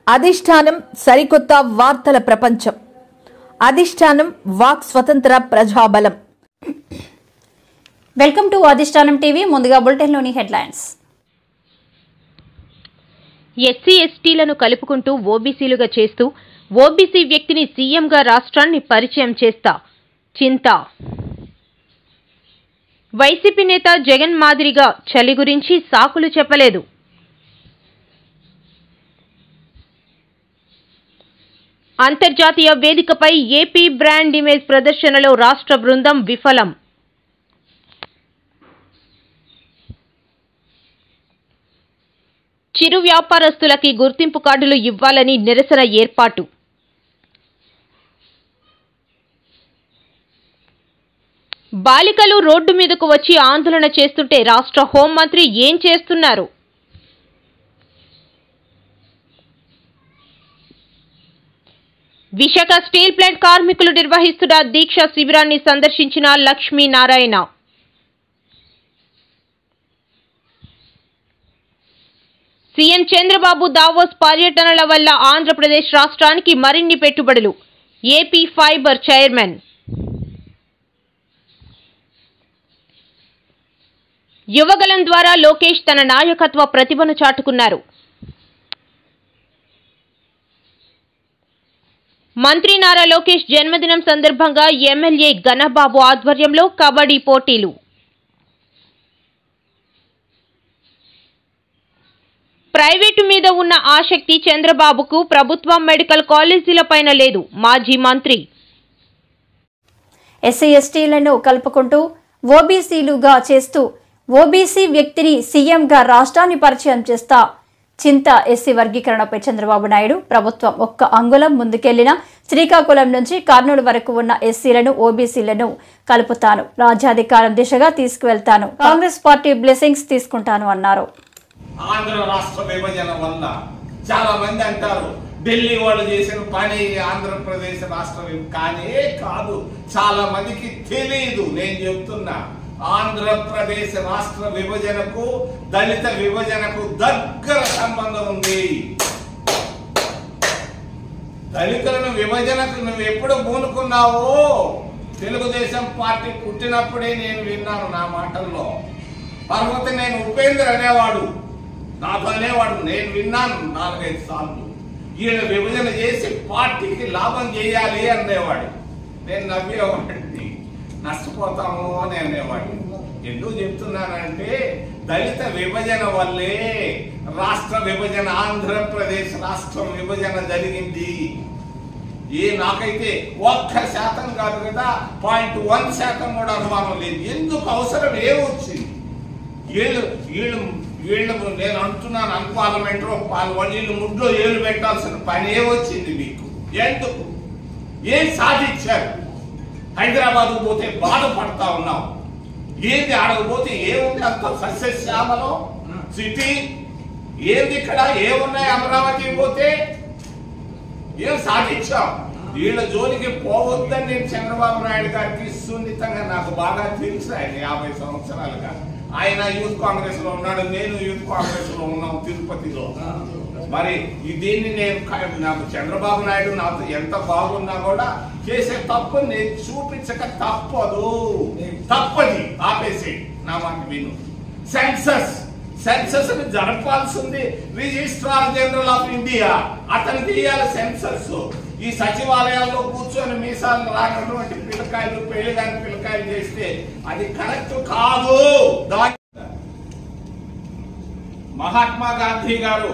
అధిష్టానం సరికొత్త వార్తల ప్రపంచం. అధిష్టానం వాక్ స్వతంత్ర ప్రజాబలం. వెల్కమ్ టు అధిష్టానం టీవీ. ముందుగా బులెటిన్లోని హెడ్లైన్స్. ఎస్సీ ఎస్టీలను కలుపుకుంటూ ఓబీసీలుగా చేస్తూ ఓబీసీ వ్యక్తిని సీఎంగా రాష్ట్రాన్ని పరిచయం చేస్తా చింత. వైసీపీ నేత జగన్ మాదిరిగా చలి గురించి సాకులు చెప్పలేదు. అంతర్జాతీయ వేదికపై ఏపీ బ్రాండ్ ఇమేజ్ ప్రదర్శనలో రాష్ట్ర బృందం విఫలం. చిరు వ్యాపారస్తులకి గుర్తింపు కార్డులు ఇవ్వాలని నిరసన ఏర్పాటు. బాలికలు రోడ్డు మీదకు వచ్చి ఆందోళన చేస్తుంటే రాష్ట్ర హోంమంత్రి ఏం చేస్తున్నారు? విశాఖ స్టీల్ ప్లాంట్ కార్మికులు నిర్వహిస్తున్న దీక్ష శిబిరాన్ని సందర్శించిన లక్ష్మీనారాయణ. సీఎం చంద్రబాబు దావోస్ పర్యటనల వల్ల ఆంధ్రప్రదేశ్ రాష్ట్రానికి మరిన్ని పెట్టుబడులు. AP fibre chairman. యువగలం ద్వారా లోకేష్ తన నాయకత్వ ప్రతిభను చాటుకున్నారు. మంత్రి నారా లోకేష్ జన్మదినం సందర్భంగా ఎమ్మెల్యే గణబాబు ఆధ్వర్యంలో కబడ్డీ పోటీలు. ప్రైవేటు మీద ఉన్న ఆసక్తి చంద్రబాబుకు ప్రభుత్వ మెడికల్ కాలేజీలపైన లేదు. మాజీ మంత్రి. ఎస్సీ ఎస్టీలను కలుపుకుంటూ ఓబీసీలుగా చేస్తూ ఓబీసీ వ్యక్తిని సీఎంగా రాష్ట్రాన్ని పరిచయం చేస్తా చింత. ఎస్సీ వర్గీకరణపై చంద్రబాబు నాయుడు ప్రభుత్వం ఒక్క అంగుళం ముందుకెళ్లిన శ్రీకాకుళం నుంచి కర్నూలు వరకు ఉన్న ఎస్సీలను ఓబీసీలను కలుపుతాను, రాజ్యాధికారం దిశగా తీసుకువెళ్తాను, కాంగ్రెస్ పార్టీ బ్లెస్సింగ్స్ తీసుకుంటాను అన్నారు. ఆంధ్ర రాష్ట్ర విభజన వల్ల చాలా మంది అంటారు ఢిల్లీ వాళ్ళు చేసిన పని ఆంధ్రప్రదేశ్ రాష్ట్రం కానీ కాదు. చాలా మందికి తెలియదు. నేను చెప్తున్నా, ఆంధ్రప్రదేశ్ రాష్ట్ర విభజనకు దళిత విభజనకు దగ్గర సంబంధం ఉంది. దళితులను విభజనకు నువ్వు ఎప్పుడు పూనుకున్నావో తెలుగుదేశం పార్టీ పుట్టినప్పుడే నేను విన్నాను. నా మాటల్లో తర్వాత నేను ఉపేంద్ర అనేవాడు, నాతో అనేవాడు, నేను విన్నాను 4-5 సార్లు. ఈయన విభజన చేసి పార్టీకి లాభం చేయాలి అనేవాడు. నేను నవ్వేవాడిని, నష్టపోతాము అని అనేవాడిని. ఎందుకు చెప్తున్నానంటే దళిత విభజన వల్లే రాష్ట్ర విభజన, ఆంధ్రప్రదేశ్ రాష్ట్రం విభజన జరిగింది. నాకైతే 1% కాదు కదా, 0.1% కూడా అనుమానం లేదు. ఎందుకు అవసరం ఏమొచ్చింది? వీళ్ళు నేను అంటున్నాను, అన్పార్లమెంటరీ వీళ్ళు ముడ్లో ఏళ్ళు పెట్టాల్సిన పని ఏమొచ్చింది మీకు? ఎందుకు? ఏం సాధించారు? హైదరాబాద్ పోతే బాధపడతా ఉన్నాం. ఏంది ఆడకపోతే ఏముంది? అంత సస్యశ్యామలం సిటీ ఏంది? ఇక్కడ ఏమున్నాయి? అమరావతి పోతే ఏం సాధించాం? వీళ్ళ జోలికి పోవద్దని నేను చంద్రబాబు నాయుడు గారికి సున్నితంగా, నాకు బాగా తెలుసు. ఆయన 50 సంవత్సరాలుగా ఆయన యూత్ కాంగ్రెస్ లో ఉన్నాడు, నేను యూత్ కాంగ్రెస్ లో ఉన్నాం తిరుపతిలో. మరి దీన్ని నేను నాకు చంద్రబాబు నాయుడు నాతో ఎంత బాగున్నా కూడా చేసే తప్పు నేను చూపించక తప్పది ఆపేసి నా మాట విను. సెన్సస్ ని జరపాల్సింది రిజిస్ట్రార్ జనరల్ ఆఫ్ ఇండియా, అతను తీయాలి సెన్సస్. ఈ సచివాలయాల్లో కూర్చొని మీసాలు రానటువంటి పిల్లకాయలు, పెళ్లి కాని పిల్లకాయలు చేస్తే అది కరెక్ట్ కాదు. మహాత్మా గాంధీ గారు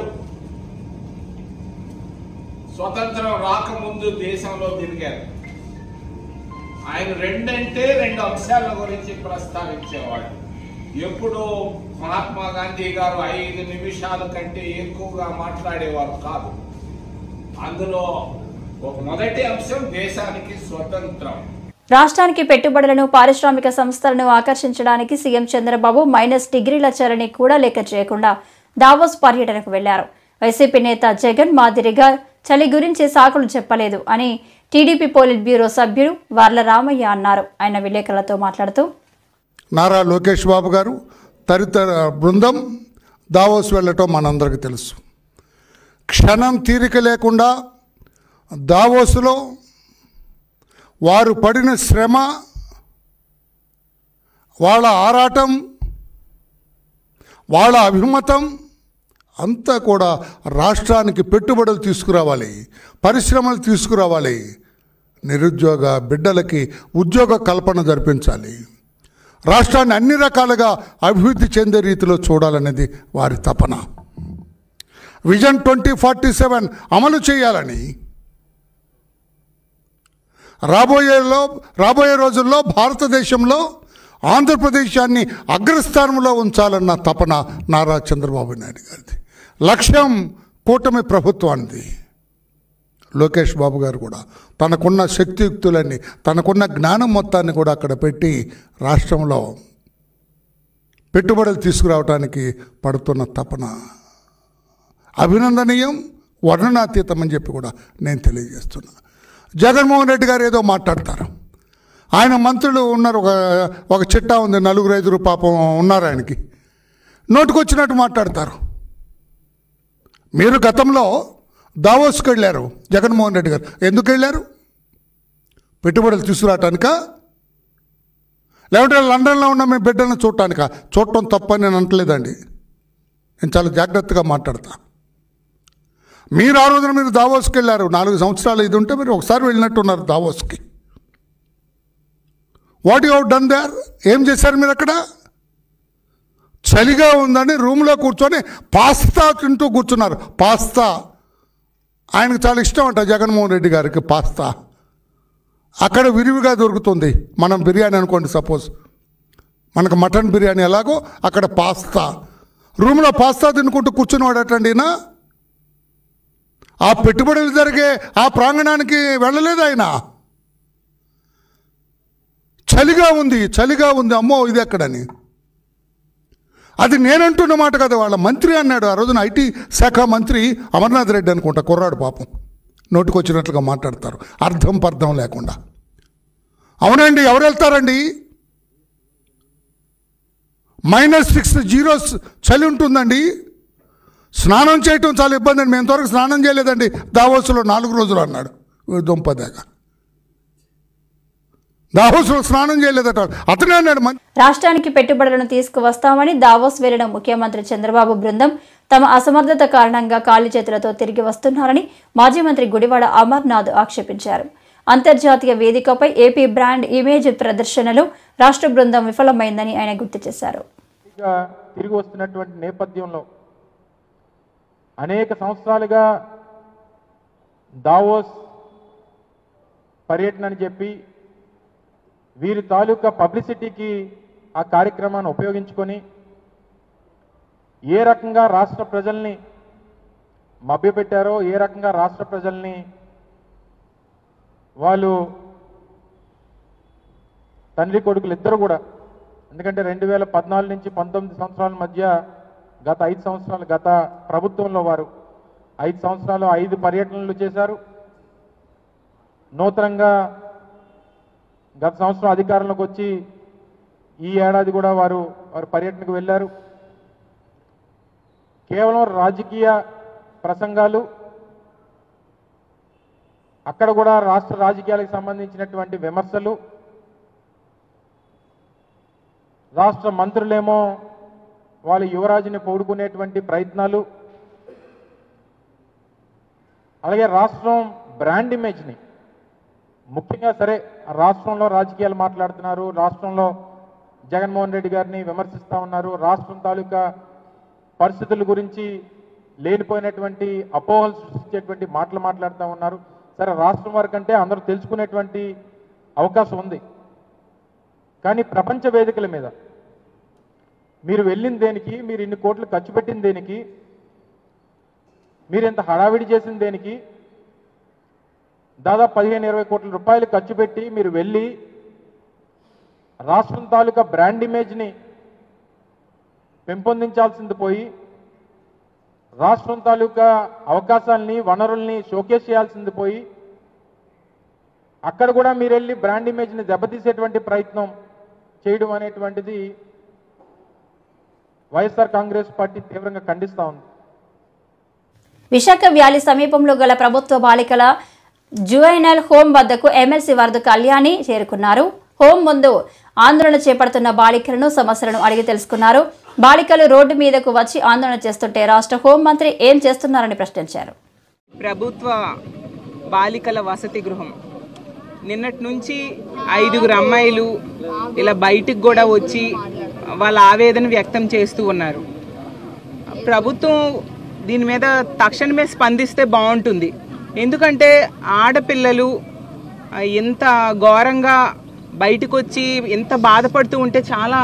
స్వతంత్రం రాకముందు దేశంలో తిరిగారు. ఆయన 2 అంశాల గురించి ప్రస్తావించేవాడు. ఎప్పుడు మహాత్మా గాంధీ గారు 5 నిమిషాల కంటే ఎక్కువగా మాట్లాడేవారు కాదు. అందులో ఒక మొదటి అంశం దేశానికి స్వతంత్రం. రాష్ట్రానికి పెట్టుబడులను, పారిశ్రామిక సంస్థలను ఆకర్షించడానికి సీఎం చంద్రబాబు -డిగ్రీల చరణి కూడా లెక్క చేయకుండా దావోస్ పర్యటనకు వెళ్లారు. వైసీపీ నేత జగన్ మాదిరిగా చలి గురించి సాకులు చెప్పలేదు అని టీడీపీ పోలిట్ బ్యూరో సభ్యుడు వర్ల రామయ్య అన్నారు. ఆయన విలేకరులతో మాట్లాడుతూ, నారా లోకేష్ బాబు గారు తదితర బృందం దావోస్ వెళ్ళటం మనందరికీ తెలుసు. క్షణం తీరిక లేకుండా దావోసులో వారు పడిన శ్రమ, వాళ్ళ ఆరాటం, వాళ్ళ అభిమతం అంతా కూడా రాష్ట్రానికి పెట్టుబడులు తీసుకురావాలి, పరిశ్రమలు తీసుకురావాలి, నిరుద్యోగ బిడ్డలకి ఉద్యోగ కల్పన జరిపించాలి, రాష్ట్రాన్ని అన్ని రకాలుగా అభివృద్ధి చెందే రీతిలో చూడాలనేది వారి తపన. విజన్ 2047 అమలు చేయాలని, రాబోయే రోజుల్లో భారతదేశంలో ఆంధ్రప్రదేశాన్ని అగ్రస్థానంలో ఉంచాలన్న తపన నారా చంద్రబాబు నాయుడు గారిది. లక్ష్యం కూటమి ప్రభుత్వానికి. లోకేష్ బాబు గారు కూడా తనకున్న శక్తియుక్తులన్నీ, తనకున్న జ్ఞానం మొత్తాన్ని కూడా అక్కడ పెట్టి రాష్ట్రంలో పెట్టుబడులు తీసుకురావడానికి పడుతున్న తపన అభినందనీయం, వర్ణనాతీతం అని చెప్పి కూడా నేను తెలియజేస్తున్నా. జగన్మోహన్ రెడ్డి గారు ఏదో మాట్లాడతారు. ఆయన మంత్రులు ఉన్నారు, ఒక చిట్టా ఉంది, 4-5 పాపం ఉన్నారు ఆయనకి, నోటుకొచ్చినట్టు మాట్లాడతారు. మీరు గతంలో దావోస్కి వెళ్ళారు, జగన్మోహన్ రెడ్డి గారు ఎందుకు వెళ్ళారు? పెట్టుబడులు తీసుకురావటానికా, లేకుంటే లండన్లో ఉన్న మీ బిడ్డలను చూడటానికా? చూడటం తప్పని నేను అంటలేదండి, నేను చాలా జాగ్రత్తగా మాట్లాడతా. మీరు ఆ రోజున మీరు దావోస్కి వెళ్ళారు, 4 సంవత్సరాలు ఇది ఉంటే మీరు ఒకసారి వెళ్ళినట్టున్నారు దావోస్కి. What you have done there? ఏం చేశారు మీరు అక్కడ? చలిగా ఉందని రూమ్లో కూర్చొని పాస్తా తింటూ కూర్చున్నారు. పాస్తా ఆయనకు చాలా ఇష్టం అంట, జగన్మోహన్ రెడ్డి గారికి పాస్తా. అక్కడ విరివిగా దొరుకుతుంది. మనం బిర్యానీ అనుకోండి, సపోజ్ మనకు మటన్ బిర్యానీ ఎలాగో అక్కడ పాస్తా. రూమ్లో పాస్తా తినుకుంటూ కూర్చుని నా ఆ పెట్టుబడులు జరిగే ఆ ప్రాంగణానికి వెళ్ళలేదు ఆయన. చలిగా ఉంది, అమ్మో ఇది ఎక్కడని. అది నేనంటున్న మాట కదా, వాళ్ళ మంత్రి అన్నాడు ఆ రోజున. ఐటీ శాఖ మంత్రి అమర్నాథ్ రెడ్డి అనుకుంటా, కుర్రాడు పాపం, నోటుకొచ్చినట్లుగా మాట్లాడతారు అర్థం పర్థం లేకుండా. అవునండి, ఎవరు వెళ్తారండి? -6 చలి ఉంటుందండి. స్నానం చేయటం చాలా ఇబ్బంది అండి. మేము ఇంతవరకు స్నానం చేయలేదండి దావోసులో 4 రోజులు అన్నాడు. దుంపదేగా దావోసులో స్నానం చేయలేదట అతనే అన్నాడు. రాష్ట్రానికి పెట్టుబడులను తీసుకువస్తామని దావోస్ వెళ్లిన ముఖ్యమంత్రి చంద్రబాబు బృందం తమ అసమర్థత కారణంగా ఖాళీ చేతులతో తిరిగి వస్తున్నారని మాజీ మంత్రి గుడివాడ అమర్నాథ్ ఆక్షేపించారు. అంతర్జాతీయ వేదికపై ఏపీ బ్రాండ్ ఇమేజ్ ప్రదర్శనలో రాష్ట్ర బృందం విఫలమైందని ఆయన గుర్తు చేశారు. తిరిగి వస్తున్నటువంటి నేపథ్యంలో అనేక సంవత్సరాలుగా దావోస్ పర్యటన అని చెప్పి వీరి తాలూకా పబ్లిసిటీకి ఆ కార్యక్రమాన్ని ఉపయోగించుకొని ఏ రకంగా రాష్ట్ర ప్రజల్ని మభ్యపెట్టారో, ఏ రకంగా రాష్ట్ర ప్రజల్ని వాళ్ళు తండ్రి కొడుకులు ఇద్దరు కూడా, ఎందుకంటే 2014 నుంచి 19 సంవత్సరాల మధ్య గత 5 సంవత్సరాలు గత ప్రభుత్వంలో వారు 5 సంవత్సరాలు 5 పర్యటనలు చేశారు. నూతనంగా గత సంవత్సరం అధికారంలోకి వచ్చి ఈ ఏడాది కూడా వారు పర్యటనకు వెళ్ళారు. కేవలం రాజకీయ ప్రసంగాలు, అక్కడ కూడా రాష్ట్ర రాజకీయాలకు సంబంధించినటువంటి విమర్శలు, రాష్ట్ర మంత్రులేమో వాళ్ళ యువరాజుని పౌడుకునేటువంటి ప్రయత్నాలు, అలాగే రాష్ట్రం బ్రాండ్ ఇమేజ్ని ముఖ్యంగా సరే రాష్ట్రంలో రాజకీయాలు మాట్లాడుతున్నారు, రాష్ట్రంలో జగన్మోహన్ రెడ్డి గారిని విమర్శిస్తూ ఉన్నారు, రాష్ట్రం తాలూకా పరిస్థితుల గురించి లేనిపోయినటువంటి అపోహలు సృష్టించేటువంటి మాటలు మాట్లాడుతూ ఉన్నారు. సరే, రాష్ట్రం వరకు అంటే అందరూ తెలుసుకునేటువంటి అవకాశం ఉంది. కానీ ప్రపంచ వేదికల మీద మీరు వెళ్ళిన దేనికి, మీరు ఇన్ని కోట్లు ఖర్చు పెట్టిన దేనికి, మీరు ఎంత హడావిడి చేసిన దేనికి, దాదాపు 15-20 కోట్ల రూపాయలు ఖర్చు పెట్టి మీరు వెళ్ళి రాష్ట్రం తాలూకా బ్రాండ్ ఇమేజ్ని పెంపొందించాల్సింది పోయి రాష్ట్రం తాలూకా అవకాశాలని, వనరుల్ని షోకేస్ చేయాల్సింది పోయి అక్కడ కూడా మీరు వెళ్ళి బ్రాండ్ ఇమేజ్ని దెబ్బతీసేటువంటి ప్రయత్నం చేయడం అనేటువంటిది వైఎస్ఆర్ కాంగ్రెస్ పార్టీ తీవ్రంగా ఖండిస్తూ ఉంది. విశాఖ వ్యాలీ సమీపంలో గల ప్రభుత్వ బాలికల జువైనల్ హోం వద్దకు ఎమ్మెల్సీ వరద కళ్యాణి చేరుకున్నారు. హోం ముందు ఆందోళన చేపడుతున్న బాలికలను సమస్యలను అడిగి తెలుసుకున్నారు. బాలికలు రోడ్డు మీదకు వచ్చి ఆందోళన చేస్తుంటే రాష్ట్ర హోంమంత్రి ఏం చేస్తున్నారని ప్రశ్నించారు. ప్రభుత్వ బాలికల వసతి గృహం నిన్నటి నుంచి 5 అమ్మాయిలు ఇలా బయటికి కూడా వచ్చి వాళ్ళ ఆవేదన వ్యక్తం చేస్తూ ఉన్నారు. ప్రభుత్వం దీని మీద తక్షణమే స్పందిస్తే బాగుంటుంది. ఎందుకంటే ఆడపిల్లలు ఎంత ఘోరంగా బయటకు వచ్చి ఎంత బాధపడుతూ ఉంటే చాలా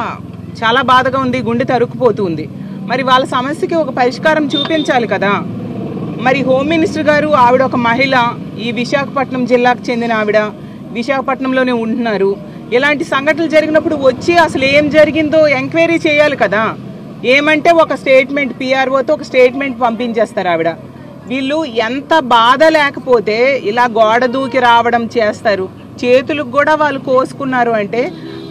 చాలా బాధగా ఉంది, గుండె తరుక్కుపోతుంది. మరి వాళ్ళ సమస్యకి ఒక పరిష్కారం చూపించాలి కదా. మరి హోమ్ మినిస్టర్ గారు ఆవిడ ఒక మహిళ, ఈ విశాఖపట్నం జిల్లాకు చెందిన ఆవిడ, విశాఖపట్నంలోనే ఉంటున్నారు. ఇలాంటి సంఘటనలు జరిగినప్పుడు వచ్చి అసలు ఏం జరిగిందో ఎంక్వైరీ చేయాలి కదా. ఏమంటే ఒక స్టేట్మెంట్, పిఆర్ఓతో ఒక స్టేట్మెంట్ పంపించేస్తారు ఆవిడ. వీళ్ళు ఎంత బాధ లేకపోతే ఇలా గోడ దూకి రావడం చేస్తారు. చేతులకు కూడా వాళ్ళు కోసుకున్నారు అంటే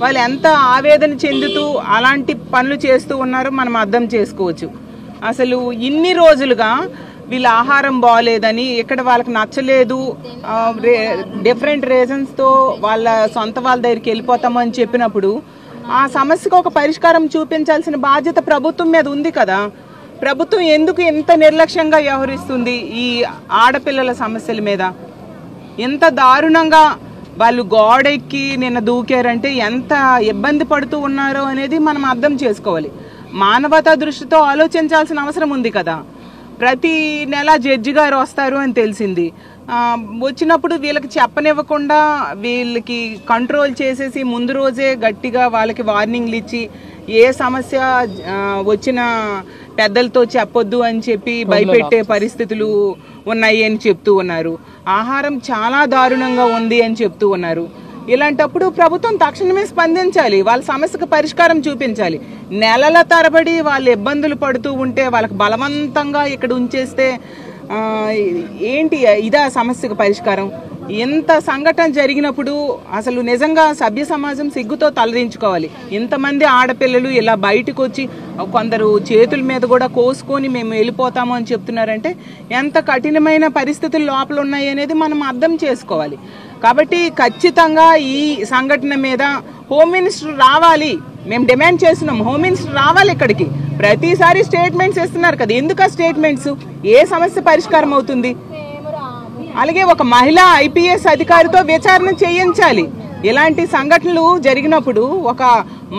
వాళ్ళు ఎంత ఆవేదన చెందుతూ అలాంటి పనులు చేస్తూ ఉన్నారో మనం అర్థం చేసుకోవచ్చు. అసలు ఇన్ని రోజులుగా వీళ్ళ ఆహారం బాగోలేదని, ఇక్కడ వాళ్ళకి నచ్చలేదు, డిఫరెంట్ రీజన్స్తో వాళ్ళ సొంత వాళ్ళ దగ్గరికి వెళ్ళిపోతామని చెప్పినప్పుడు ఆ సమస్యకు ఒక పరిష్కారం చూపించాల్సిన బాధ్యత ప్రభుత్వం మీద ఉంది కదా. ప్రభుత్వం ఎందుకు ఎంత నిర్లక్ష్యంగా వ్యవహరిస్తుంది ఈ ఆడపిల్లల సమస్యల మీద? ఎంత దారుణంగా వాళ్ళు గోడెక్కి నిన్న దూకారంటే ఎంత ఇబ్బంది పడుతూ ఉన్నారో అనేది మనం అర్థం చేసుకోవాలి. మానవతా దృష్టితో ఆలోచించాల్సిన అవసరం ఉంది కదా. ప్రతి నెల జడ్జి గారు వస్తారు అని తెలిసింది. వచ్చినప్పుడు వీళ్ళకి చెప్పనివ్వకుండా వీళ్ళకి కంట్రోల్ చేసేసి ముందు రోజే గట్టిగా వాళ్ళకి వార్నింగ్లు ఇచ్చి ఏ సమస్య వచ్చిన పెద్దలతో చెప్పొద్దు అని చెప్పి భయపెట్టే పరిస్థితులు ఉన్నాయి అని చెప్తూ ఉన్నారు. ఆహారం చాలా దారుణంగా ఉంది అని చెప్తూ ఉన్నారు. ఇలాంటప్పుడు ప్రభుత్వం తక్షణమే స్పందించాలి, వాళ్ళ సమస్యకు పరిష్కారం చూపించాలి. నెలల తరబడి వాళ్ళు ఇబ్బందులు పడుతూ ఉంటే వాళ్ళకి బలవంతంగా ఇక్కడ ఉంచేస్తే ఏంటి ఇదా సమస్యకు పరిష్కారం? ఇంత సంఘటన జరిగినప్పుడు అసలు నిజంగా సభ్య సమాజం సిగ్గుతో తలదించుకోవాలి. ఇంతమంది ఆడపిల్లలు ఇలా బయటకు వచ్చి కొందరు చేతుల మీద కూడా కోసుకొని మేము వెళ్ళిపోతాము అని చెప్తున్నారంటే ఎంత కఠినమైన పరిస్థితులు లోపల ఉన్నాయి అనేది మనం అర్థం చేసుకోవాలి. కాబట్టి ఖచ్చితంగా ఈ సంఘటన మీద హోమ్ మినిస్టర్ రావాలి. మేము డిమాండ్ చేస్తున్నాం, హోమ్ మినిస్టర్ రావాలి ఇక్కడికి. ప్రతిసారి స్టేట్మెంట్స్ ఇస్తున్నారు కదా, ఎందుకు ఆ స్టేట్మెంట్స్? ఏ సమస్య పరిష్కారం అవుతుంది? అలాగే ఒక మహిళా ఐపీఎస్ అధికారితో విచారణ చేయించాలి. ఇలాంటి సంఘటనలు జరిగినప్పుడు ఒక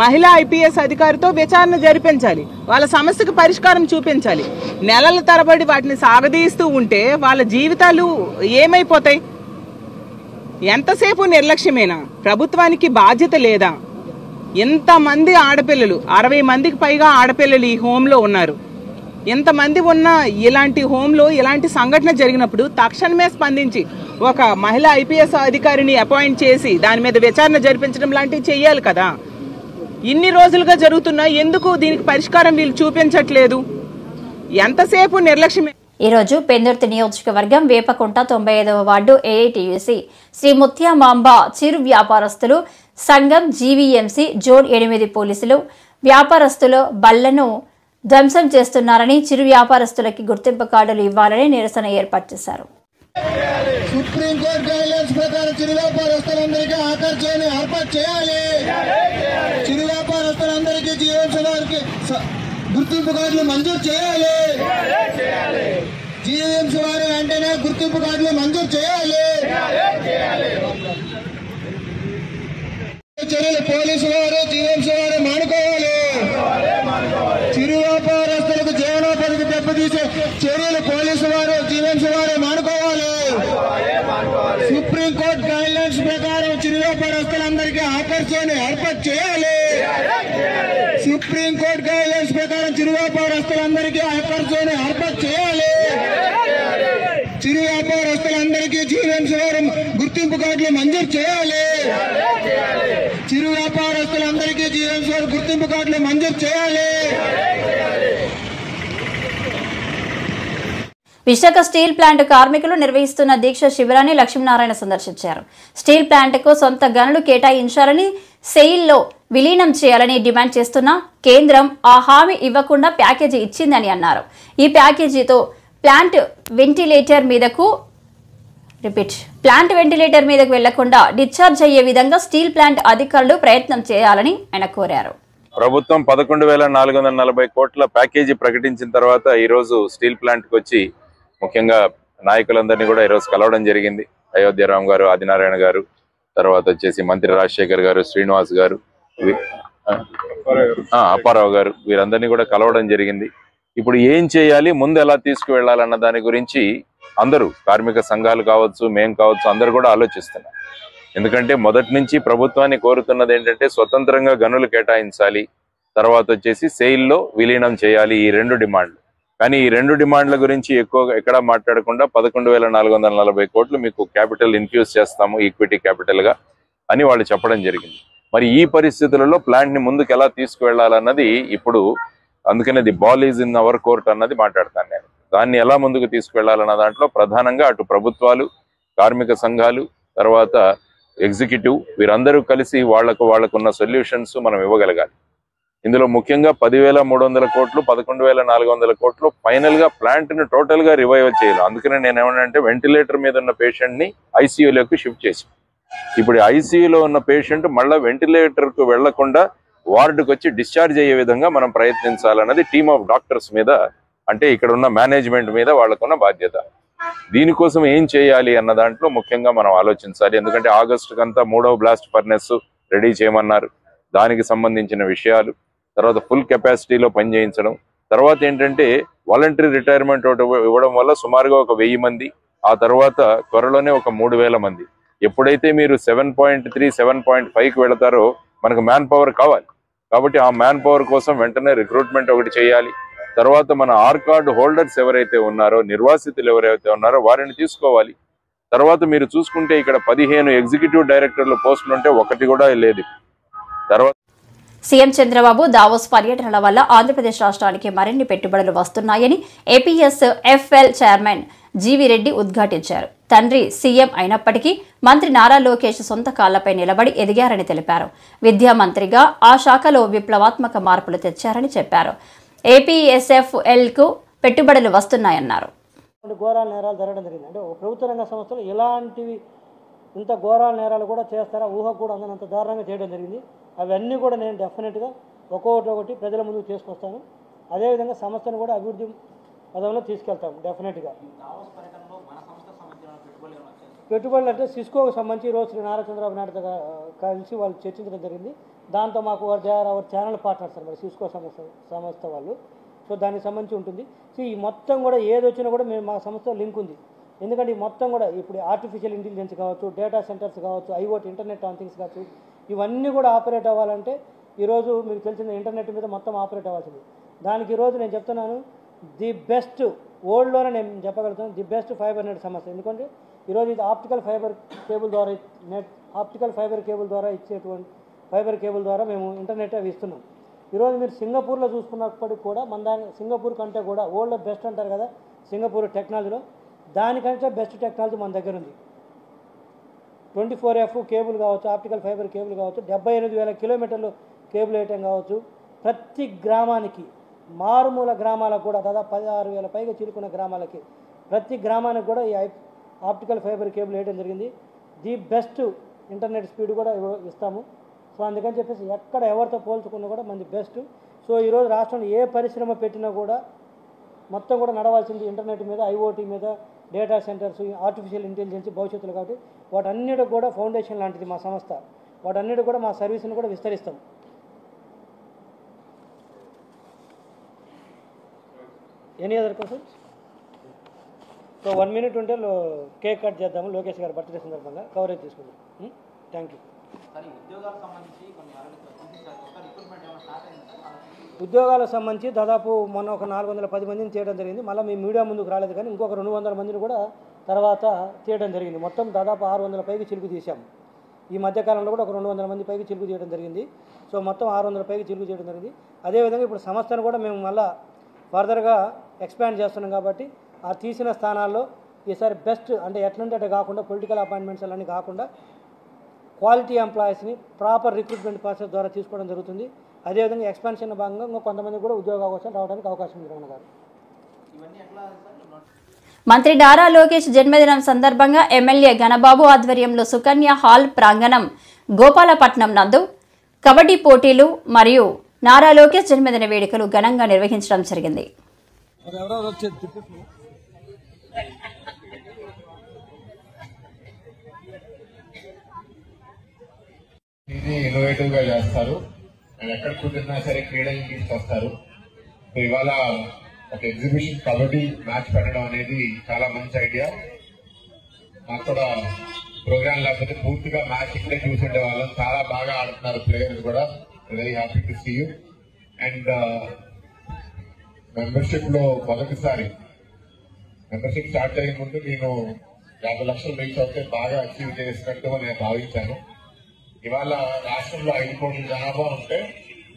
మహిళా ఐపీఎస్ అధికారితో విచారణ జరిపించాలి, వాళ్ళ సమస్యకు పరిష్కారం చూపించాలి. నెలల తరబడి వాటిని సాగదీస్తూ ఉంటే వాళ్ళ జీవితాలు ఏమైపోతాయి? ఎంతసేపు నిర్లక్ష్యమేనా? ప్రభుత్వానికి బాధ్యత లేదా? ఎంతమంది ఆడపిల్లలు, 60 మందికి పైగా ఆడపిల్లలు ఈ హోంలో ఉన్నారు. ఎంతమంది ఉన్నా ఇలాంటి హోంలో ఇలాంటి సంఘటన జరిగినప్పుడు తక్షణమే స్పందించి ఒక మహిళా ఐపీఎస్ అధికారిని అపాయింట్ చేసి దాని మీద విచారణ జరిపించడం లాంటివి చేయాలి కదా. ఇన్ని రోజులుగా జరుగుతున్నా ఎందుకు దీనికి పరిష్కారం వీళ్ళు చూపించట్లేదు? ఎంతసేపు నిర్లక్ష్యమే. ఈరోజు పెందుర్తి నియోజకవర్గం వేపకుంట 95వ వార్డు ఏఐటీయూసీ శ్రీ ముత్యామాంబ చిరు వ్యాపారస్తులు సంఘం జీవీఎంసీ జోన్ 8 పోలీసులు వ్యాపారస్తులు బళ్లను ధ్వంసం చేస్తున్నారని, చిరు వ్యాపారస్తులకి గుర్తింపు కార్డులు ఇవ్వాలని నిరసన ఏర్పాటు చేశారు. సుప్రీంకోర్టు గైడ్లైన్స్ ప్రకారం చిరు వ్యాపారస్తులందరికీ ఆకర్షణ ఏర్పాటు చేయాలి. చిరు వ్యాపారస్తులందరికీ జీవోత్సవ వారికి గుర్తింపు కార్డులు మంజూరు చేయాలి. జీవీఎంసీ వారు వెంటనే గుర్తింపు కార్డులు మంజూరు చేయాలి. చర్యలు పోలీసు వారు జీవీఎంసీ వారు మానుకోవాలి. చిరు వ్యాపారస్తులకు జీవనోపాధికి దెబ్బతీసే చర్యలు పోలీసు వారు జీవీఎంసీ వారు మానుకోవాలి. సుప్రీంకోర్టు గైడ్లైన్స్ ప్రకారం చిరు వ్యాపారస్తులందరికీ ఆకర్షణ ఏర్పాటు చేయాలి. సుప్రీంకోర్టు గైడ్లైన్స్ ప్రకారం చిరు వ్యాపారస్తులందరికీ ఆకర్షణ ఏర్పాటు చేయాలి. చిరు వ్యాపారస్తులందరికీ జీవీఎంసీ వారు గుర్తింపు కార్డులు మంజూరు చేయాలి. చిరు వ్యాపారస్తులందరికీ జీవీఎంసీ వారు గుర్తింపు కార్డులు మంజూరు చేయాలి. విశాఖ స్టీల్ ప్లాంట్ కార్మికులు నిర్వహిస్తున్న దీక్ష శిబిరాన్ని లక్ష్మీనారాయణ సందర్శించారు. స్టీల్ ప్లాంట్కు సొంత గనులు కేటాయించాలని, సెయిల్లో విలీనం చేయాలని డిమాండ్ చేస్తున్న కేంద్రం ఆ హామీ ఇవ్వకుండా ప్యాకేజీ ఇచ్చిందని అన్నారు. ఈ ప్యాకేజీతో ప్లాంట్ వెంటిలేటర్ మీదకు వెళ్లకుండా డిశ్చార్జ్ అయ్యే విధంగా స్టీల్ ప్లాంట్ అధికారులు ప్రయత్నం చేయాలని ఆయన కోరారు. ప్రభుత్వం 11,440 కోట్ల ప్యాకేజీ ప్రకటించిన తర్వాత ఈ రోజు స్టీల్ ప్లాంట్ కి వచ్చి ముఖ్యంగా నాయకులందరినీ కూడా ఈరోజు కలవడం జరిగింది. అయోధ్యరామ్ గారు, ఆదినారాయణ గారు, తర్వాత వచ్చేసి మంత్రి రాజశేఖర్ గారు, శ్రీనివాస్ గారు, అప్పారావు గారు, వీరందరినీ కూడా కలవడం జరిగింది. ఇప్పుడు ఏం చేయాలి, ముందు ఎలా తీసుకువెళ్లాలన్న దాని గురించి అందరూ కార్మిక సంఘాలు కావచ్చు, మేం కావచ్చు, అందరూ కూడా ఆలోచిస్తున్నారు. ఎందుకంటే మొదటి నుంచి ప్రభుత్వాన్ని కోరుతున్నది ఏంటంటే స్వతంత్రంగా గనులు కేటాయించాలి, తర్వాత వచ్చేసి సెయిల్లో విలీనం చేయాలి, ఈ 2 డిమాండ్లు. కానీ ఈ 2 డిమాండ్ల గురించి ఎక్కువగా ఎక్కడా మాట్లాడకుండా 11,440 కోట్లు మీకు క్యాపిటల్ ఇన్ఫ్యూజ్ చేస్తాము ఈక్విటీ క్యాపిటల్ గా అని వాళ్ళు చెప్పడం జరిగింది. మరి ఈ పరిస్థితులలో ప్లాంట్ ని ముందుకు ఎలా తీసుకువెళ్లాలన్నది ఇప్పుడు, అందుకనే the ball is in our court అన్నది మాట్లాడతాను నేను. దాన్ని ఎలా ముందుకు తీసుకువెళ్లాలన్న దాంట్లో ప్రధానంగా అటు ప్రభుత్వాలు, కార్మిక సంఘాలు, తర్వాత ఎగ్జిక్యూటివ్, వీరందరూ కలిసి వాళ్ళకున్న సొల్యూషన్స్ మనం ఇవ్వగలగాలి. ఇందులో ముఖ్యంగా 10,300 కోట్లు, 11,400 కోట్లు ఫైనల్ గా ప్లాంట్ ని టోటల్ గా రివైవ్ చేయాలి. అందుకనే నేను ఏమన్నా వెంటిలేటర్ మీద ఉన్న పేషెంట్ ని ఐసీయూలోకి షిఫ్ట్ చేసి, ఇప్పుడు ఐసీయూలో ఉన్న పేషెంట్ మళ్ళీ వెంటిలేటర్ కు వెళ్లకుండా వార్డుకు వచ్చి డిశ్చార్జ్ అయ్యే విధంగా మనం ప్రయత్నించాలన్నది టీమ్ ఆఫ్ డాక్టర్స్ మీద, అంటే ఇక్కడ ఉన్న మేనేజ్మెంట్ మీద వాళ్ళకున్న బాధ్యత. దీనికోసం ఏం చేయాలి అన్న దాంట్లో ముఖ్యంగా మనం ఆలోచించాలి. ఎందుకంటే ఆగస్టు కంతా 3వ బ్లాస్ట్ ఫర్నెస్ రెడీ చేయమన్నారు, దానికి సంబంధించిన విషయాలు, తర్వాత ఫుల్ కెపాసిటీలో పనిచేయించడం, తర్వాత ఏంటంటే వాలంటరీ రిటైర్మెంట్ ఇవ్వడం వల్ల సుమారుగా ఒక 1000 మంది, ఆ తర్వాత త్వరలోనే ఒక 3,000 మంది. ఎప్పుడైతే మీరు 7.3, 7.5కి వెళతారో మనకు మ్యాన్ పవర్ కావాలి. కాబట్టి ఆ మ్యాన్ పవర్ కోసం వెంటనే రిక్రూట్మెంట్ ఒకటి చేయాలి. తర్వాత మన ఆర్ కార్డు హోల్డర్స్ ఎవరైతే ఉన్నారో, నిర్వాసితులు ఎవరైతే ఉన్నారో వారిని తీసుకోవాలి. తర్వాత మీరు చూసుకుంటే ఇక్కడ 15 ఎగ్జిక్యూటివ్ డైరెక్టర్ల పోస్టులు ఉంటే ఒకటి కూడా లేదు. తర్వాత సీఎం చంద్రబాబు దావోస్ పర్యటనల వల్ల ఆంధ్రప్రదేశ్ రాష్ట్రానికి మరిన్ని పెట్టుబడులు వస్తున్నాయని ఏపీఎస్ఎఫ్ఎల్ చైర్మన్ జీవీ రెడ్డి ఉద్ఘాటించారు. తండ్రి సీఎం అయినప్పటికీ మంత్రి నారా లోకేష్ సొంత కాళ్లపై నిలబడి ఎదిగారని తెలిపారు. విద్యా మంత్రిగా ఆ శాఖలో విప్లవాత్మక మార్పులు తెచ్చారని చెప్పారు. ఏపీఎస్ఎఫ్ఎల్ కు పెట్టుబడులు వస్తున్నాయన్నారు. ఘోరాల నేరాలు జరగడం జరిగింది. అంటే ప్రభుత్వ రంగ సంస్థలు ఇలాంటివి ఇంత ఘోరాల నేరాలు కూడా చేస్తారా, ఊహ కూడా అందనంత దారుణంగా చేయడం జరిగింది. అవన్నీ కూడా నేను డెఫినెట్గా ఒక్కొక్కటి ప్రజల ముందుకు తీసుకొస్తాను. అదేవిధంగా సంస్థను కూడా అభివృద్ధి పదంలో తీసుకెళ్తాము డెఫినెట్గా. పెట్టుబడులు అంటే సిస్కోకు సంబంధించి ఈరోజు శ్రీ నారా చంద్రబాబు నాయుడుతో కలిసి వాళ్ళు చర్చించడం జరిగింది. దాంతో మాకు అవర్ ఛానల్ పార్ట్నర్స్ అనమాట సిస్కో సంస్థ వాళ్ళు. సో దానికి సంబంధించి ఉంటుంది. సో ఈ మొత్తం కూడా ఏది వచ్చినా కూడా మేము మా సంస్థ లింక్ ఉంది. ఎందుకంటే ఈ మొత్తం కూడా ఇప్పుడు ఆర్టిఫిషియల్ ఇంటెలిజెన్స్ కావచ్చు, డేటా సెంటర్స్ కావచ్చు, ఐఓటీ ఇంటర్నెట్ ఆన్ థింగ్స్ కావచ్చు, ఇవన్నీ కూడా ఆపరేట్ అవ్వాలంటే ఈరోజు మీకు తెలిసిన ఇంటర్నెట్ మీద మొత్తం ఆపరేట్ అవ్వాల్సింది. దానికి ఈరోజు నేను చెప్తున్నాను ది బెస్ట్ వరల్డ్లోనే నేను చెప్పగలుగుతాను ది బెస్ట్ ఫైబర్ నెట్ సంస్థ. ఎందుకంటే ఈరోజు ఇది ఆప్టికల్ ఫైబర్ కేబుల్ ద్వారా ఇచ్చేటువంటి ఫైబర్ కేబుల్ ద్వారా మేము ఇంటర్నెట్ అవి ఇస్తున్నాం. ఈరోజు మీరు సింగపూర్లో చూసుకున్నప్పటికి కూడా సింగపూర్ కంటే కూడా వరల్డ్లో బెస్ట్ అంటారు కదా సింగపూర్ టెక్నాలజీలో, దానికంటే బెస్ట్ టెక్నాలజీ మన దగ్గర ఉంది. 24F కేబుల్ కావచ్చు, ఆప్టికల్ ఫైబర్ కేబుల్ కావచ్చు, 78,000 కిలోమీటర్లు కేబుల్ వేయటం కావచ్చు. ప్రతి గ్రామానికి, మారుమూల గ్రామాలకు కూడా దాదాపు 16,000 పైగా చిలుకున్న గ్రామాలకి, ప్రతి గ్రామానికి కూడా ఈ ఆప్టికల్ ఫైబర్ కేబుల్ వేయడం జరిగింది. ది బెస్ట్ ఇంటర్నెట్ స్పీడ్ కూడా ఇస్తాము. సో అందుకని చెప్పేసి ఎక్కడ ఎవరితో పోల్చుకున్నా కూడా మంది బెస్ట్. సో ఈరోజు రాష్ట్రంలో ఏ పరిశ్రమ పెట్టినా కూడా మొత్తం కూడా నడవాల్సింది ఇంటర్నెట్ మీద, ఐఓటీ మీద, డేటా సెంటర్స్, ఆర్టిఫిషియల్ ఇంటెలిజెన్స్ భవిష్యత్తులో. కాబట్టి వాటన్నిటికి కూడా ఫౌండేషన్ లాంటిది మా సంస్థ. వాటన్నిటికి కూడా మా సర్వీస్ని కూడా విస్తరిస్తాం. Any other questions? So 1 minute ఉంటే కేక్ కట్ చేద్దాము. లోకేష్ గారి బర్త్డే సందర్భంగా కవరేజ్ తీసుకుందాం. Thank you. ఉద్యోగాలకు సంబంధించి దాదాపు మొన్న ఒక 410 మందిని తీయడం జరిగింది. మళ్ళీ మీ మీడియా ముందుకు రాలేదు, కానీ ఇంకొక 200 మందిని కూడా తర్వాత తీయడం జరిగింది. మొత్తం దాదాపు 600 పైకి చిలుకు తీసాము. ఈ మధ్యకాలంలో కూడా ఒక 200 మంది పైకి చిలుకు తీయడం జరిగింది. సో మొత్తం 600 పైకి చిలుకు చేయడం జరిగింది. అదేవిధంగా ఇప్పుడు సంస్థను కూడా మేము మళ్ళీ ఫర్దర్గా ఎక్స్పాండ్ చేస్తున్నాం. కాబట్టి ఆ తీసిన స్థానాల్లో ఈసారి బెస్ట్ అంటే ఎట్లంటే కాకుండా పొలిటికల్ అపాయింట్మెంట్స్ అలాంటి కాకుండా క్వాలిటీ ఎంప్లాయీస్ని ప్రాపర్ రిక్రూట్మెంట్ ప్రాసెస్ ద్వారా తీసుకోవడం జరుగుతుంది. అదేవిధంగా ఎక్స్పాన్షన్ భాగంగా కొంతమంది కూడా ఉద్యోగ అవకాశాలు రావడానికి అవకాశం ఉంది. రమణ గారు మంత్రి నారా లోకేష్ జన్మదినం సందర్భంగా ఎమ్మెల్యే ఘనబాబు ఆధ్వర్యంలో సుకన్య హాల్ ప్రాంగణం గోపాలపట్నం నందు కబడ్డీ పోటీలు మరియు నారా లోకేష్ జన్మదిన వేడుకలు ఘనంగా నిర్వహించడం జరిగింది. ఇన్నోవేటివ్ గా చేస్తారు. ఎక్కడ కుదిరినా సరే క్రీడలను తీసుకొస్తారు. ఇవాళ ఒక ఎగ్జిబిషన్ కబడ్డీ మ్యాచ్ పెట్టడం అనేది చాలా మంచి ఐడియా. నాకు కూడా ప్రోగ్రామ్ లేకపోతే పూర్తిగా మ్యాచ్ ఇక్కడే చూసుండే వాళ్ళం. చాలా బాగా ఆడుతున్నారు ప్లేయర్స్ కూడా. Very happy to see you. And membership లో మొదటిసారి మెంబర్షిప్ స్టార్ట్ అయ్యే ముందు నేను 50 లక్షలు రీచ్ అవుతే బాగా అచీవ్ చేసినట్టు నేను భావించాను. ఇవాళ రాష్ట్రంలో 5 కోట్ల జనాభా ఉంటే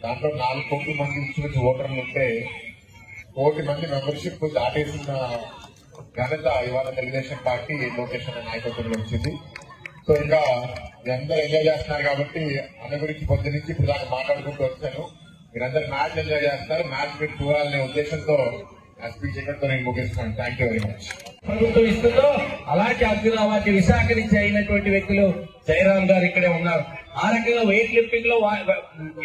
దాంట్లో 4 కోట్ల మంది ఇన్సూరెన్స్ ఓటర్లు ఉంటే 1 కోటి మంది మెంబర్షిప్ దాటేసిన ఘనత ఇవాళ తెలుగుదేశం పార్టీ లోకేష్ అనే నాయకత్వంలో వచ్చింది. సో ఇంకా మీరందరూ ఎంజాయ్ చేస్తున్నారు కాబట్టి అన్న గురించి పొద్దు నుంచి ఇప్పుడు దాకా మాట్లాడుకుంటూ వచ్చాను. మీరందరూ మ్యాచ్ ఎంజాయ్ చేస్తున్నారు. మ్యాచ్ మీరు చూడాలనే ఉద్దేశంతో స్పీచ్ ఎక్కడితో నేను ముగిస్తున్నాను. Thank you very much. ప్రభుత్వం ఇస్తుందో అలాంటి అర్జున అవార్డు విశాఖ నుంచి అయినటువంటి వ్యక్తులు జయరాం గారు ఇక్కడే ఉన్నారు. ఆ రకంగా వెయిట్ లిఫ్టింగ్ లో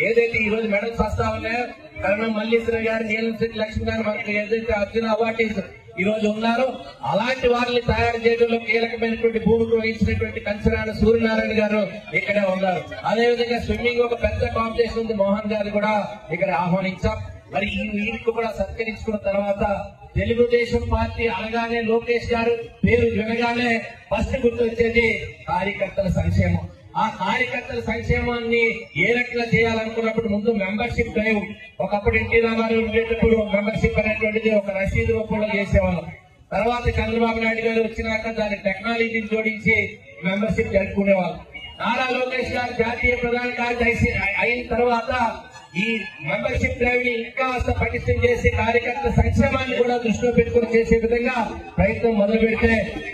ఏదైతే ఈ రోజు మెడల్స్ వస్తా ఉన్నాయో కరణం మల్లీశ్వర గారు, నీలం లక్ష్మి గారు మనకు ఏదైతే అర్జున అవార్డు ఈ రోజు ఉన్నారో అలాంటి వారిని తయారు చేయడంలో కీలకమైనటువంటి భూమికి వహించినటువంటి కంచనాడ సూర్యనారాయణ గారు ఇక్కడే ఉన్నారు. అదేవిధంగా స్విమ్మింగ్ ఒక పెద్ద కాంపిటీషన్ ఉంది, మోహన్ గారు కూడా ఇక్కడ ఆహ్వానించాం. మరి ఈ వీరికి కూడా సత్కరించుకున్న తర్వాత తెలుగుదేశం పార్టీ అనగానే లోకేష్ గారు పేరు వినగానే ఫస్ట్ గుర్తొచ్చేది కార్యకర్తల సంక్షేమం. ఆ కార్యకర్తల సంక్షేమాన్ని ఏ రకంగా చేయాలనుకున్నప్పుడు ముందు మెంబర్షిప్ డ్రైవ్, ఒకప్పుడు ఎన్టీ రామారావు ఉండేటప్పుడు మెంబర్షిప్ అనేటువంటిది ఒక రసీదు రూపంలో చేసేవాళ్ళం. తర్వాత చంద్రబాబు నాయుడు గారు వచ్చినాక దాని టెక్నాలజీని జోడించి మెంబర్షిప్ జరుపుకునేవాళ్ళం. నారా లోకేష్ గారు జాతీయ ప్రధాన కార్యదర్శి అయిన తర్వాత ఈ మెంబర్షిప్ డ్రైవ్ ని ఇంకా పటిష్టం చేసి కార్యకర్త సంక్షేమాన్ని కూడా దృష్టిలో పెట్టుకుని చేసే విధంగా ప్రయత్నం మొదలు పెడితే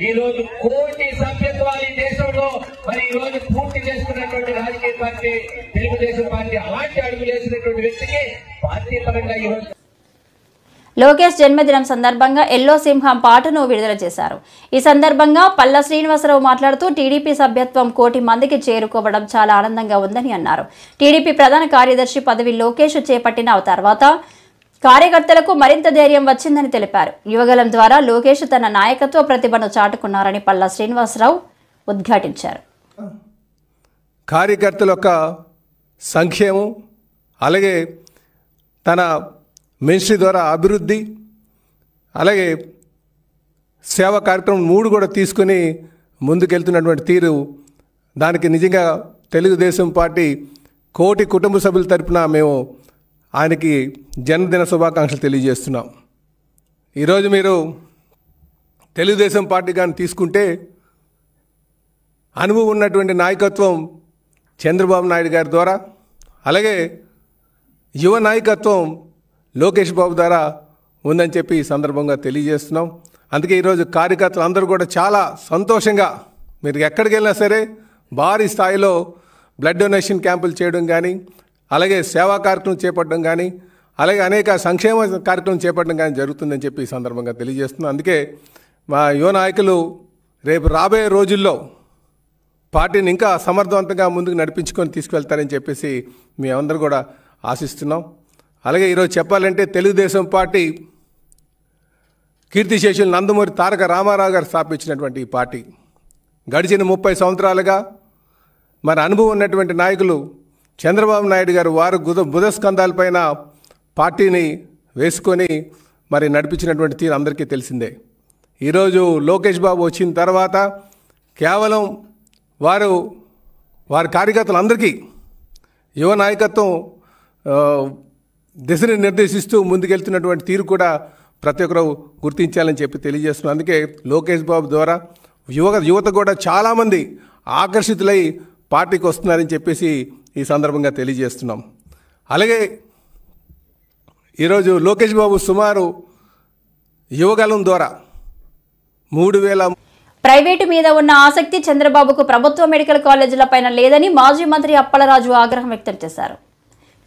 ఈ రోజు 1 కోటి సభ్యత్వాలు ఈ దేశంలో మరి ఈ రోజు పూర్తి చేసుకున్నటువంటి రాజకీయ పార్టీ తెలుగుదేశం పార్టీ. అలాంటి అడుగులు వేసినటువంటి వ్యక్తికి పార్టీ పరంగా ఈ రోజు లోకేష్ జన్మదినం సందర్భంగా ఎల్లో సింహం పాటను విడుదల చేశారు. ఈ సందర్భంగా పల్లా శ్రీనివాసరావు మాట్లాడుతూ టీడీపీ సభ్యత్వం 1 కోటి మందికి చేరుకోవడం చాలా ఆనందంగా ఉందని అన్నారు. టీడీపీ ప్రధాన కార్యదర్శి పదవి లోకేష్ చేపట్టిన తర్వాత కార్యకర్తలకు మరింత ధైర్యం వచ్చిందని తెలిపారు. యువగలం ద్వారా లోకేష్ తన నాయకత్వ ప్రతిభను చాటుకున్నారని పల్లా శ్రీనివాసరావు ఉద్ఘాటించారు. కార్యకర్తల యొక్క సంక్షేమం అలాగే తన మినిస్ట్రీ ద్వారా అభివృద్ధి అలాగే సేవా కార్యక్రమం 3 కూడా తీసుకుని ముందుకెళ్తున్నటువంటి తీరు దానికి నిజంగా తెలుగుదేశం పార్టీ 1 కోటి కుటుంబ సభ్యుల తరపున మేము ఆయనకి జన్మదిన శుభాకాంక్షలు తెలియజేస్తున్నాం. ఈరోజు మీరు తెలుగుదేశం పార్టీ కానీ తీసుకుంటే అనుభవం ఉన్నటువంటి నాయకత్వం చంద్రబాబు నాయుడు గారి ద్వారా అలాగే యువ నాయకత్వం లోకేష్ బాబు ద్వారా ఉందని చెప్పి ఈ సందర్భంగా తెలియజేస్తున్నాం. అందుకే ఈరోజు కార్యకర్తలు అందరూ కూడా చాలా సంతోషంగా మీరు ఎక్కడికి వెళ్ళినా సరే భారీ స్థాయిలో బ్లడ్ డొనేషన్ క్యాంపులు చేయడం కానీ అలాగే సేవా కార్యక్రమం చేపట్టడం కానీ అలాగే అనేక సంక్షేమ కార్యక్రమం చేపట్టడం కానీ జరుగుతుందని చెప్పి ఈ సందర్భంగా తెలియజేస్తున్నాం. అందుకే మా యువ నాయకులు రేపు రాబోయే రోజుల్లో పార్టీని ఇంకా సమర్థవంతంగా ముందుకు నడిపించుకొని తీసుకువెళ్తారని చెప్పేసి మేమందరూ కూడా ఆశిస్తున్నాం. అలాగే ఈరోజు చెప్పాలంటే తెలుగుదేశం పార్టీ కీర్తిశేషులు నందమూరి తారక రామారావు గారు స్థాపించినటువంటి ఈ పార్టీ గడిచిన 30 సంవత్సరాలుగా మరి అనుభవం ఉన్నటువంటి నాయకులు చంద్రబాబు నాయుడు గారు వారు బుధస్కంధాలపైన పార్టీని వేసుకొని మరి నడిపించినటువంటి తీరు అందరికీ తెలిసిందే. ఈరోజు లోకేష్ బాబు వచ్చిన తర్వాత కేవలం వారి కార్యకర్తలందరికీ యువ నాయకత్వం దిశని నిర్దేశిస్తూ ముందుకెళ్తున్నటువంటి తీరు కూడా ప్రతి ఒక్కరు గుర్తించాలని చెప్పి తెలియజేస్తున్నాం. అందుకే లోకేష్ బాబు ద్వారా యువత కూడా చాలామంది ఆకర్షితులై పార్టీకి వస్తున్నారని చెప్పేసి ఈ సందర్భంగా తెలియజేస్తున్నాం. అలాగే ఈరోజు లోకేష్ బాబు సుమారు యువగలం ద్వారా 3000 ప్రైవేటు మీద ఉన్న ఆసక్తి చంద్రబాబుకు ప్రభుత్వ మెడికల్ కాలేజీలపైన లేదని మాజీ మంత్రి అప్పలరాజు ఆగ్రహం వ్యక్తం చేశారు.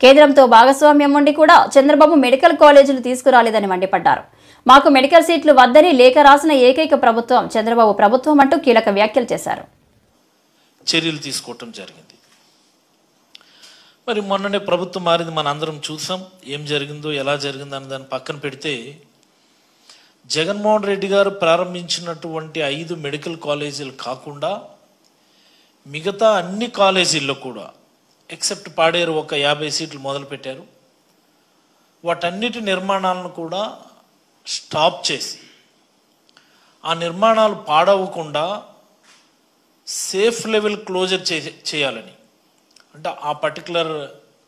కేంద్రంతో భాగస్వామ్యం ఉండి కూడా చంద్రబాబు మెడికల్ కాలేజీలు తీసుకురాలేదని మండిపడ్డారు. మాకు మెడికల్ సీట్లు వద్దని లేఖ రాసిన ఏకైక ప్రభుత్వం చంద్రబాబు ప్రభుత్వం అంటూ కీలక వ్యాఖ్యలు చేశారు. చర్యలు తీసుకోవటం జరిగింది. మరి మొన్ననే ప్రభుత్వం మారింది, మన అందరం చూసాం. ఏం జరిగిందో ఎలా జరిగిందో అని దాన్ని పక్కన పెడితే, జగన్మోహన్ రెడ్డి గారు ప్రారంభించినటువంటి 5 మెడికల్ కాలేజీలు కాకుండా మిగతా అన్ని కాలేజీల్లో కూడా ఎక్సెప్ట్ పాడేరు ఒక 50 సీట్లు మొదలుపెట్టారు. వాటన్నిటి నిర్మాణాలను కూడా స్టాప్ చేసి ఆ నిర్మాణాలు పాడవకుండా సేఫ్ లెవెల్ క్లోజర్ చేయాలని, అంటే ఆ పర్టికులర్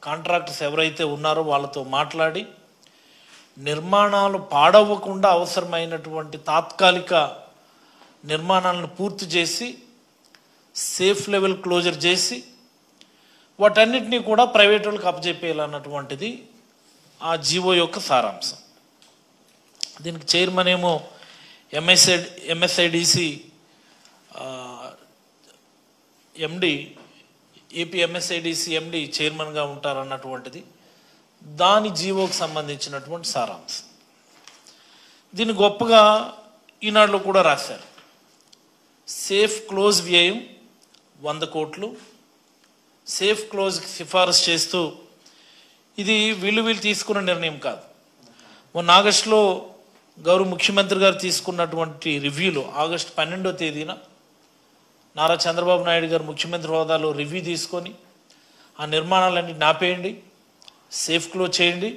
కాంట్రాక్టర్స్ ఎవరైతే ఉన్నారో వాళ్ళతో మాట్లాడి నిర్మాణాలు పాడవకుండా అవసరమైనటువంటి తాత్కాలిక నిర్మాణాలను పూర్తి చేసి సేఫ్ లెవెల్ క్లోజర్ చేసి వాటన్నిటినీ కూడా ప్రైవేట్ వాళ్ళకి అప్పచెప్పేయాలన్నటువంటిది ఆ జీవో యొక్క సారాంశం. దీనికి చైర్మన్ ఏమో ఎంఎస్ఐడిసి ఎండి, ఏపీ ఎంఎస్ఐడిసి ఎండి చైర్మన్గా ఉంటారన్నటువంటిది దాని జీవోకి సంబంధించినటువంటి సారాంశం. దీన్ని గొప్పగా ఈనాడులో కూడా రాశారు. సేఫ్ క్లోజ్ వ్యయం 100 కోట్లు, సేఫ్ క్లోజ్కి సిఫారసు చేస్తూ, ఇది వీళ్ళు తీసుకున్న నిర్ణయం కాదు. మొన్న ఆగస్టులో గౌరవ ముఖ్యమంత్రి గారు తీసుకున్నటువంటి రివ్యూలో ఆగస్టు 12వ తేదీన నారా చంద్రబాబు నాయుడు గారు ముఖ్యమంత్రి హోదాలో రివ్యూ తీసుకొని ఆ నిర్మాణాలన్నీ నాపేయండి, సేఫ్ క్లోజ్ చేయండి,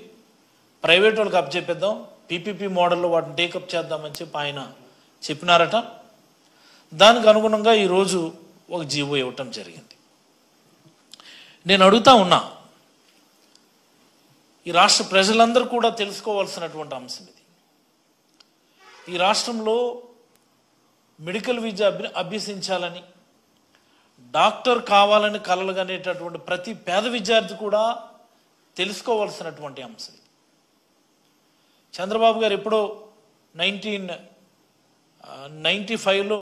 ప్రైవేట్ వాళ్ళకి అప్పచెప్పేద్దాం, పీపీపీ మోడల్లో వాటిని టేకప్ చేద్దామని చెప్పి ఆయన చెప్పినారట. దానికి అనుగుణంగా ఈరోజు ఒక జీవో ఇవ్వటం జరిగింది. నేను అడుగుతా ఉన్నా, ఈ రాష్ట్ర ప్రజలందరూ కూడా తెలుసుకోవాల్సినటువంటి అంశం ఇది. ఈ రాష్ట్రంలో మెడికల్ విద్య అభ్యసించాలని, డాక్టర్ కావాలని కలలుగనేటటువంటి ప్రతి పేద విద్యార్థి కూడా తెలుసుకోవాల్సినటువంటి అంశం. చంద్రబాబు గారు ఎప్పుడో 1995లో